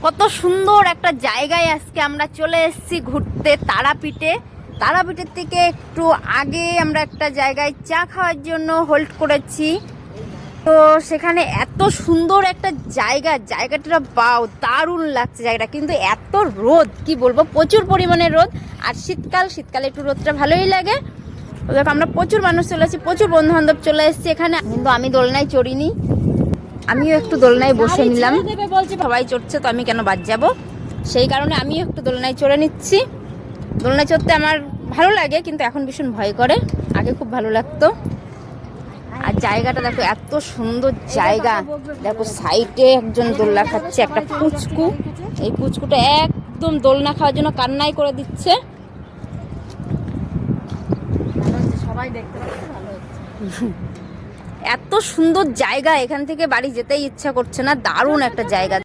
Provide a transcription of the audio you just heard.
কত সুন্দর একটা জায়গায় আজকে আমরা চলে এসেছি ঘুরতে, তারাপীঠে। তারাপীঠের থেকে একটু আগে আমরা একটা জায়গায় চা খাওয়ার জন্য হোল্ড করেছি। তো সেখানে এত সুন্দর একটা জায়গাটা বাও, দারুণ লাগছে জায়গাটা। কিন্তু এত রোদ, কি বলবো, প্রচুর পরিমাণে রোদ। আর শীতকালে একটু রোদটা ভালোই লাগে। তো দেখো আমরা প্রচুর মানুষ চলে এসেছি, প্রচুর বন্ধু বান্ধব চলে এসেছি এখানে। কিন্তু আমি দোলনায় চড়িনি, আমিও একটু দোলনায় বসে নিলাম। সবাই চড়ছে তো আমি কেন বাদ যাবো, সেই কারণে আমিও একটু দোলনায় চড়ে নিচ্ছি। দোলনায় চড়তে আমার ভালো লাগে, কিন্তু এখন ভীষণ ভয় করে। আগে খুব ভালো লাগতো। আর জায়গাটা দেখো, এত সুন্দর জায়গা। দেখো সাইডে একজন দোলনা খাচ্ছে, একটা পুচকু। এই পুচকুটা একদম দোলনা খাওয়ার জন্য কান্নাই করে দিচ্ছে। সবাই দেখতে পাচ্ছে, ভালো হচ্ছে। এত সুন্দর জায়গা, এখান থেকে বাড়ি যেতেই ইচ্ছা করছে না। দারুণ একটা জায়গা।